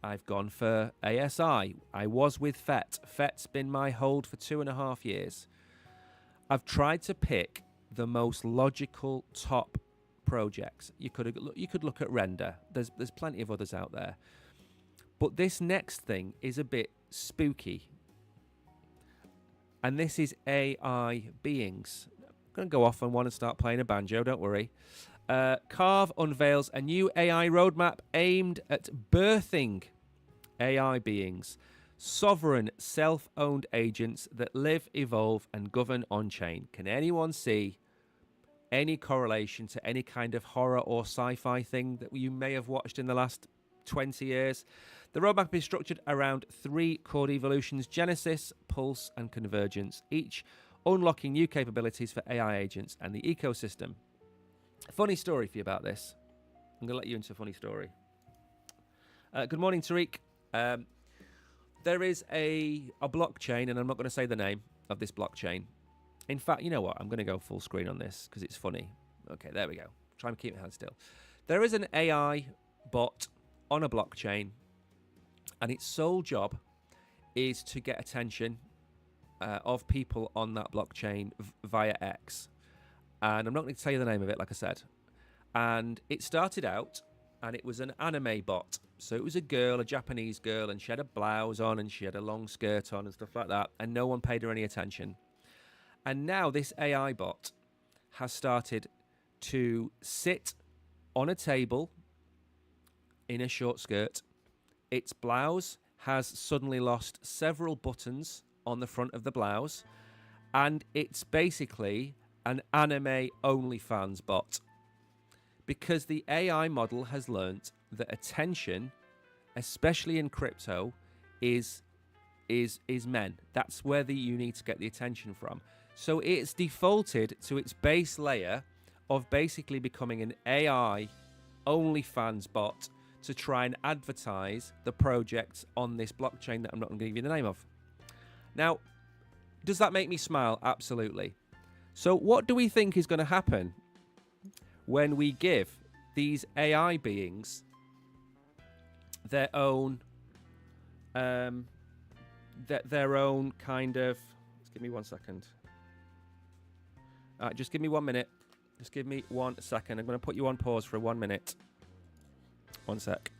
I've gone for ASI. I was with FET. FET's been my hold for 2.5 years. I've tried to pick the most logical top projects. You could look at Render. There's plenty of others out there. But this next thing is a bit spooky. And this is AI beings. Going to go off on one and start playing a banjo, don't worry. Carve unveils a new AI roadmap aimed at birthing AI beings, sovereign self-owned agents that live, evolve and govern on-chain. Can anyone see any correlation to any kind of horror or sci-fi thing that you may have watched in the last 20 years? The roadmap is structured around 3 core evolutions: Genesis, Pulse and Convergence, each unlocking new capabilities for AI agents and the ecosystem. Funny story for you about this. I'm going to let you into a funny story. Good morning, Tariq. There is a blockchain, and I'm not going to say the name of this blockchain. In fact, you know what? I'm going to go full screen on this because it's funny. Okay, there we go. Try and keep my hand still. There is an AI bot on a blockchain, and its sole job is to get attention of people on that blockchain via X. And I'm not going to tell you the name of it, like I said. And it started out, and it was an anime bot. So it was a girl, a Japanese girl, and she had a blouse on, and she had a long skirt on and stuff like that, and no one paid her any attention. And now this AI bot has started to sit on a table in a short skirt. Its blouse has suddenly lost several buttons on the front of the blouse, and it's basically an anime OnlyFans bot, because the AI model has learnt that attention, especially in crypto, is men. That's where you need to get the attention from. So it's defaulted to its base layer of basically becoming an AI OnlyFans bot to try and advertise the projects on this blockchain that I'm not going to give you the name of. Now, does that make me smile? Absolutely. So what do we think is going to happen when we give these AI beings their own their own kind of... Just give me 1 second. Just give me 1 minute. Just give me 1 second. I'm going to put you on pause for 1 minute. 1 sec.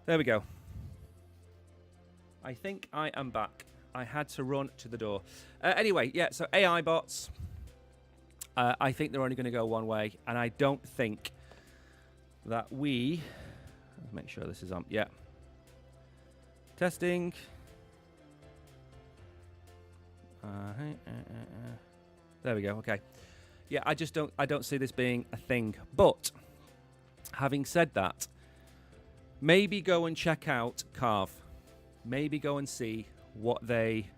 There we go. I think I am back. I had to run to the door. Anyway, yeah, so AI bots, I think they're only going to go one way, and I don't think that let's make sure this is on. Yeah. Testing. There we go. Okay. Yeah, I don't see this being a thing. But having said that, maybe go and check out Carve. Maybe go and see what they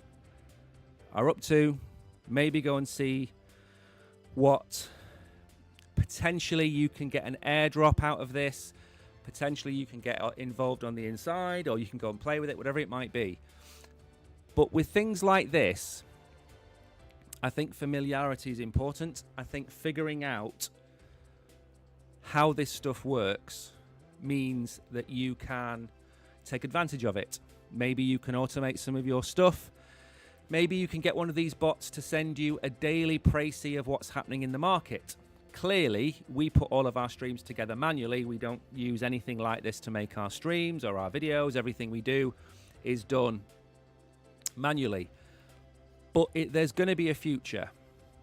are up to. Maybe go and see what potentially you can get an airdrop out of this. Potentially you can get involved on the inside, or you can go and play with it, whatever it might be. But with things like this, I think familiarity is important. I think figuring out how this stuff works means that you can take advantage of it. Maybe you can automate some of your stuff. Maybe you can get one of these bots to send you a daily précis of what's happening in the market. Clearly, we put all of our streams together manually. We don't use anything like this to make our streams or our videos. Everything we do is done manually. But there's going to be a future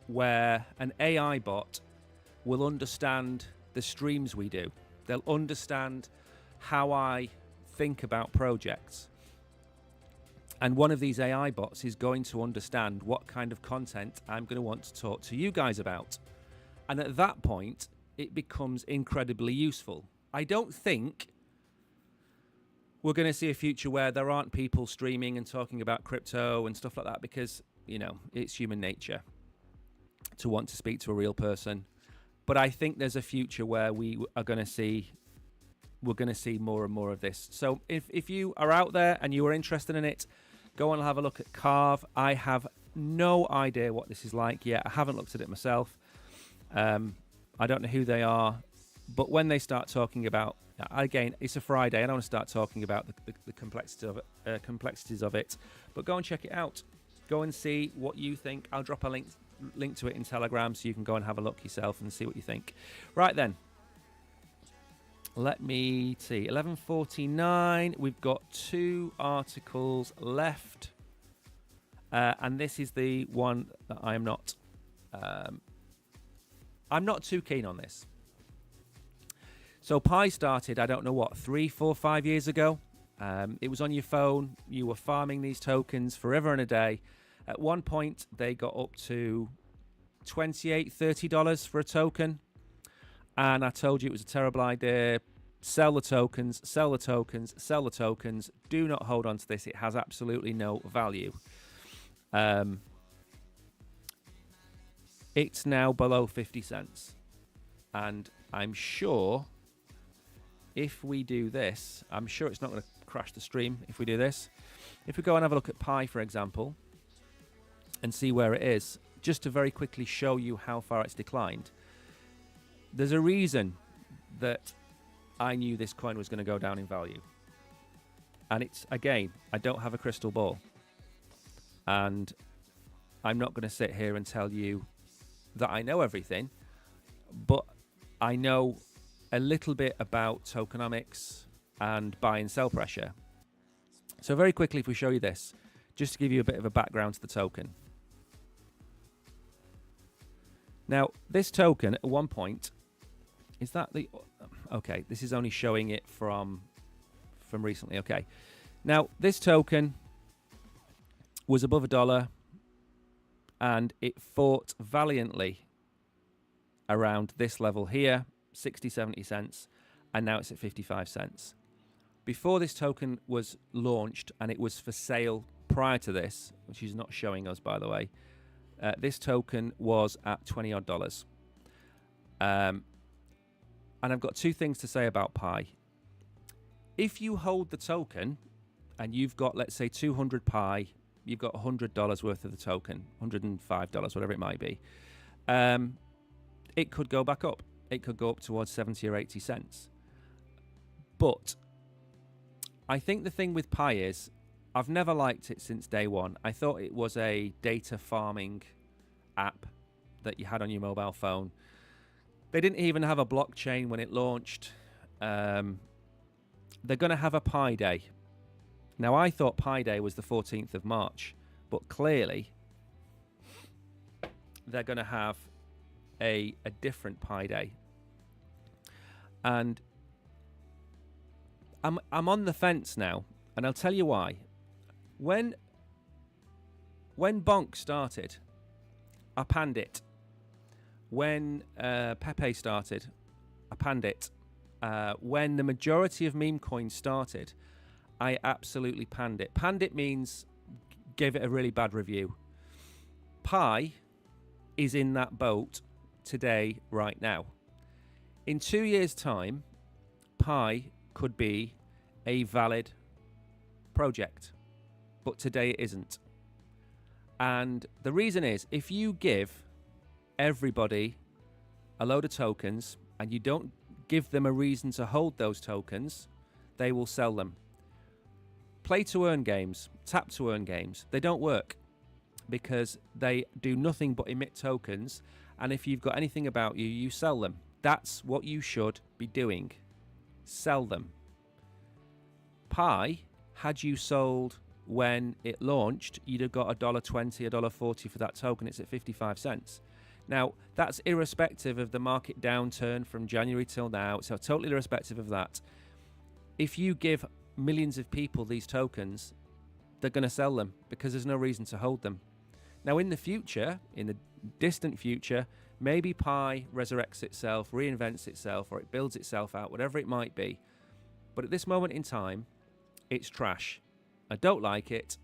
where an AI bot will understand the streams we do. They'll understand how I think about projects. And one of these AI bots is going to understand what kind of content I'm going to want to talk to you guys about. And at that point, it becomes incredibly useful. I don't think we're going to see a future where there aren't people streaming and talking about crypto and stuff like that, because, you know, it's human nature to want to speak to a real person. But I think there's a future where we're going to see more and more of this. So if you are out there and you are interested in it, go and have a look at Carve. I have no idea what this is like yet. I haven't looked at it myself. I don't know who they are, but when they start talking about, again, it's a Friday, I don't want to start talking about the complexities of it, but go and check it out. Go and see what you think. I'll drop a link to it in Telegram so you can go and have a look yourself and see what you think. Right then. Let me see. 11:49. We've got 2 articles left, and this is the one that I am not. I'm not too keen on this. So Pi started, I don't know what, 3, 4, 5 years ago. It was on your phone. You were farming these tokens forever and a day. At one point, they got up to $28, $30 for a token. And I told you it was a terrible idea. Sell the tokens, sell the tokens, sell the tokens. Do not hold on to this. It has absolutely no value. It's now below 50 cents. And I'm sure if we do this, I'm sure it's not going to crash the stream if we do this. If we go and have a look at Pi, for example, and see where it is, just to very quickly show you how far it's declined. There's a reason that I knew this coin was going to go down in value. And it's, again, I don't have a crystal ball. And I'm not going to sit here and tell you that I know everything, but I know a little bit about tokenomics and buy and sell pressure. So very quickly, if we show you this, just to give you a bit of a background to the token. Now, this token at one point, is that the... Okay, this is only showing it from recently. Okay. Now, this token was above $1, and it fought valiantly around this level here, 60, 70 cents, and now it's at 55 cents. Before this token was launched, and it was for sale prior to this, which is not showing us, by the way, this token was at $20 odd. And I've got 2 things to say about Pi. If you hold the token and you've got, let's say, 200 Pi, you've got $100 worth of the token, $105, whatever it might be, it could go back up. It could go up towards 70 or 80 cents. But I think the thing with Pi is, I've never liked it since day one. I thought it was a data farming app that you had on your mobile phone. They didn't even have a blockchain when it launched. they're going to have a Pi Day. Now, I thought Pi Day was the 14th of March, but clearly they're going to have a different Pi Day. And I'm on the fence now, and I'll tell you why. When Bonk started, I panned it. When Pepe started, I panned it. When the majority of meme coins started, I absolutely panned it. Panned it means gave it a really bad review. Pi is in that boat today, right now. In 2 years' time, Pi could be a valid project, but today it isn't. And the reason is, if you give everybody a load of tokens and you don't give them a reason to hold those tokens, they will sell them. Play to earn games, tap to earn games, they don't work because they do nothing but emit tokens, and if you've got anything about you, you sell them. That's what you should be doing. Sell them. Pi, had you sold when it launched, you'd have got $1.20, $1.40 for that token. It's at 55 cents. Now, that's irrespective of the market downturn from January till now, so totally irrespective of that. If you give millions of people these tokens, they're going to sell them because there's no reason to hold them. Now, in the future, in the distant future, maybe Pi resurrects itself, reinvents itself, or it builds itself out, whatever it might be. But at this moment in time, it's trash. I don't like it.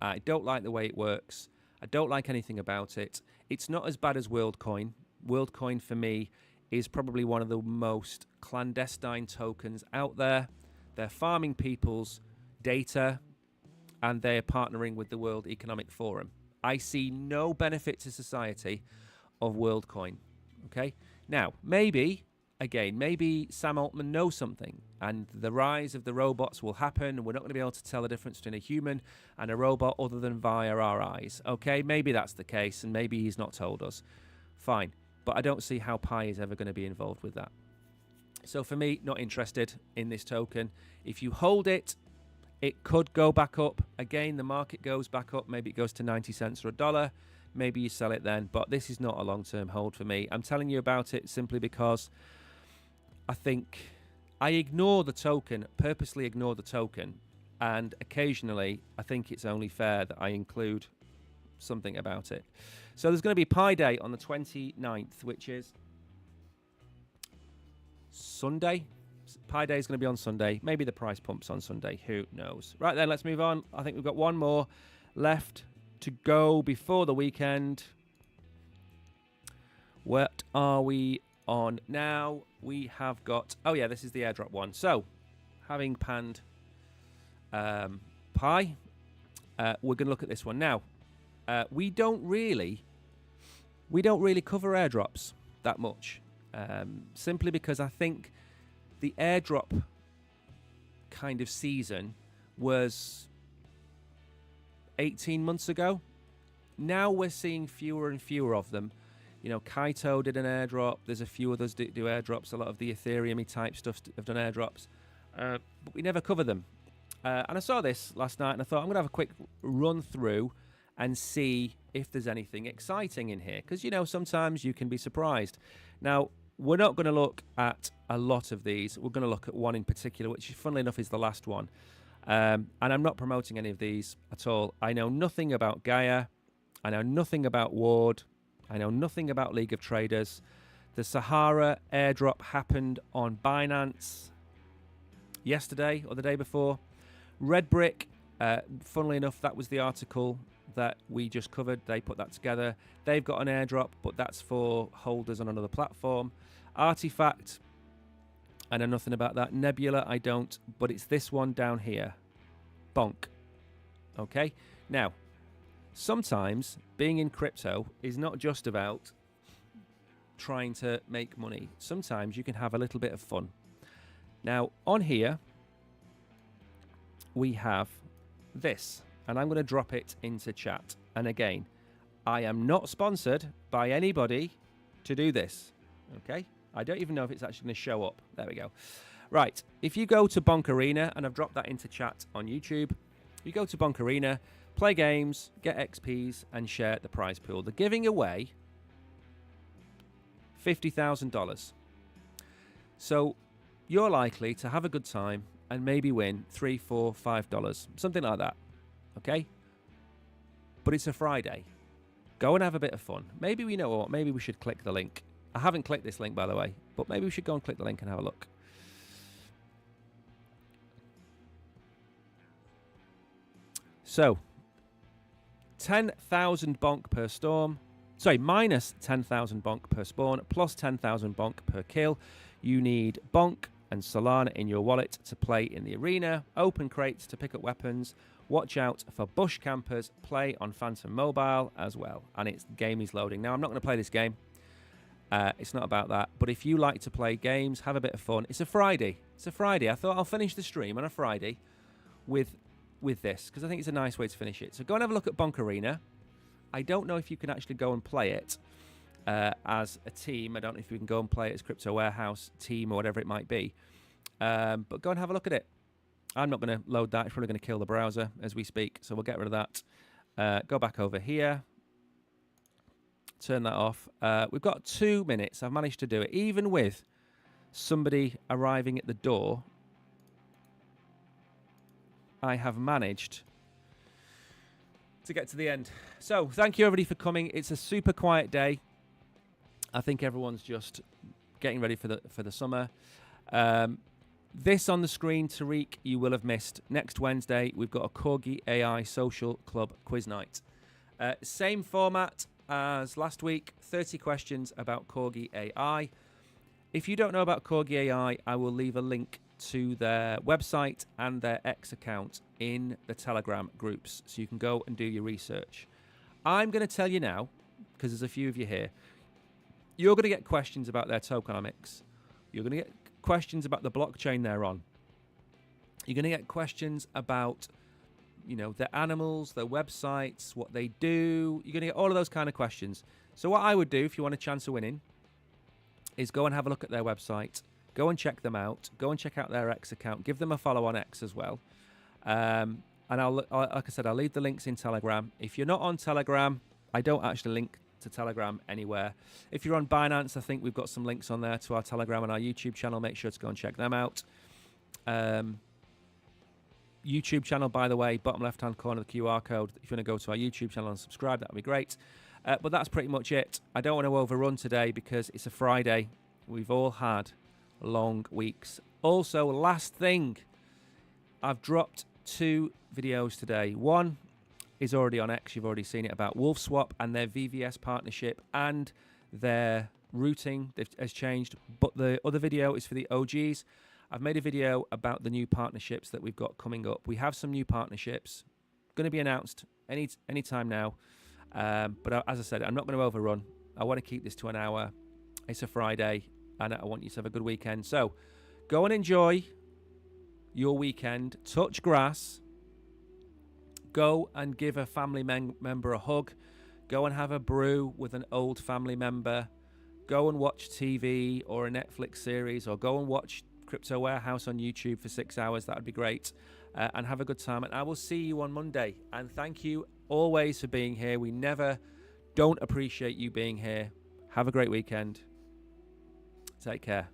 I don't like the way it works. I don't like anything about it. It's not as bad as WorldCoin. WorldCoin, for me, is probably one of the most clandestine tokens out there. They're farming people's data, and they're partnering with the World Economic Forum. I see no benefit to society of WorldCoin. Okay? Now, maybe Sam Altman knows something, and the rise of the robots will happen, and we're not going to be able to tell the difference between a human and a robot other than via our eyes. Okay? Maybe that's the case, and maybe he's not told us. Fine. But I don't see how Pi is ever going to be involved with that. So for me, not interested in this token. If you hold it, it could go back up. Again, the market goes back up. Maybe it goes to 90 cents or $1. Maybe you sell it then. But this is not a long-term hold for me. I'm telling you about it simply because I think I ignore the token, purposely ignore the token. And occasionally, I think it's only fair that I include something about it. So there's going to be Pi Day on the 29th, which is Sunday. Pi Day is going to be on Sunday. Maybe the price pumps on Sunday. Who knows? Right then, let's move on. I think we've got one more left to go before the weekend. What are we on now? We have got... Oh, yeah, this is the airdrop one. So, having panned Pi, we're going to look at this one now. We don't really cover airdrops that much. Simply because I think the airdrop kind of season was 18 months ago. Now we're seeing fewer and fewer of them. You know, Kaito did an airdrop. There's a few others do airdrops. A lot of the Ethereum-y type stuff have done airdrops. But we never cover them. And I saw this last night and I thought I'm going to have a quick run through and see if there's anything exciting in here. Because, you know, sometimes you can be surprised. Now, we're not going to look at a lot of these. We're going to look at one in particular, which, funnily enough, is the last one. And I'm not promoting any of these at all. I know nothing about Gaia. I know nothing about Ward. I know nothing about League of Traders. The Sahara airdrop happened on Binance yesterday or the day before. Red Brick, funnily enough, that was the article that we just covered. They put that together. They've got an airdrop, but that's for holders on another platform. Artifact, I know nothing about that. Nebula, I don't, but it's this one down here. Bonk. Okay? Now, sometimes being in crypto is not just about trying to make money. Sometimes you can have a little bit of fun. Now, on here, we have this, and I'm going to drop it into chat. And again, I am not sponsored by anybody to do this. Okay? I don't even know if it's actually going to show up. There we go. Right, if you go to Bonk Arena, and I've dropped that into chat on YouTube, you go to Bonk Arena, play games, get XPs, and share the prize pool. They're giving away $50,000. So you're likely to have a good time and maybe win $3, $4, $5, something like that. Okay? But it's a Friday. Go and have a bit of fun. Maybe we know what, maybe we should click the link. I haven't clicked this link, by the way, but maybe we should go and click the link and have a look. So, 10,000 bonk per storm. Sorry, minus 10,000 bonk per spawn, plus 10,000 bonk per kill. You need bonk and Solana in your wallet to play in the arena. Open crates to pick up weapons. Watch out for bush campers. Play on Phantom Mobile as well. And the game is loading. Now, I'm not going to play this game. It's not about that. But if you like to play games, have a bit of fun. It's a Friday. It's a Friday. I thought I'll finish the stream on a Friday with this, because I think it's a nice way to finish it. So go and have a look at Bonk Arena. I don't know if you can actually go and play it as a team. I don't know if you can go and play it as Crypto Warehouse team or whatever it might be. But go and have a look at it. I'm not going to load that. It's probably going to kill the browser as we speak. So we'll get rid of that. Go back over here. Turn that off. We've got 2 minutes. I've managed to do it. Even with somebody arriving at the door, I have managed to get to the end. So thank you everybody for coming. It's a super quiet day. I think everyone's just getting ready for the summer. This on the screen, Tariq, you will have missed. Next Wednesday, we've got a Corgi AI Social Club quiz night. Same format as last week, 30 questions about Corgi AI. If you don't know about Corgi AI, I will leave a link to their website and their X account in the Telegram groups, so you can go and do your research. I'm going to tell you now, because there's a few of you here, you're going to get questions about their tokenomics. You're going to get questions about the blockchain they're on. You're going to get questions about, their animals, their websites, what they do. You're going to get all of those kind of questions. So what I would do if you want a chance of winning is go and have a look at their website. Go and check them out. Go and check out their X account. Give them a follow on X as well. And like I said, I'll leave the links in Telegram. If you're not on Telegram, I don't actually link to Telegram anywhere. If you're on Binance, I think we've got some links on there to our Telegram and our YouTube channel. Make sure to go and check them out. YouTube channel, by the way, bottom left-hand corner of the QR code. If you want to go to our YouTube channel and subscribe, that would be great. But that's pretty much it. I don't want to overrun today because it's a Friday. We've all had long weeks. Also, last thing, I've dropped 2 videos today. One is already on X. You've already seen it, about WolfSwap and their VVS partnership and their routing has changed. But the other video is for the OGs. I've made a video about the new partnerships that we've got coming up. We have some new partnerships going to be announced any time now. But as I said, I'm not going to overrun. I want to keep this to an hour. It's a Friday, and I want you to have a good weekend. So go and enjoy your weekend. Touch grass. Go and give a family member a hug. Go and have a brew with an old family member. Go and watch TV or a Netflix series, or go and watch Crypto Warehouse on YouTube for 6 hours. That would be great. And have a good time. And I will see you on Monday. And thank you always for being here. We never don't appreciate you being here. Have a great weekend. Take care.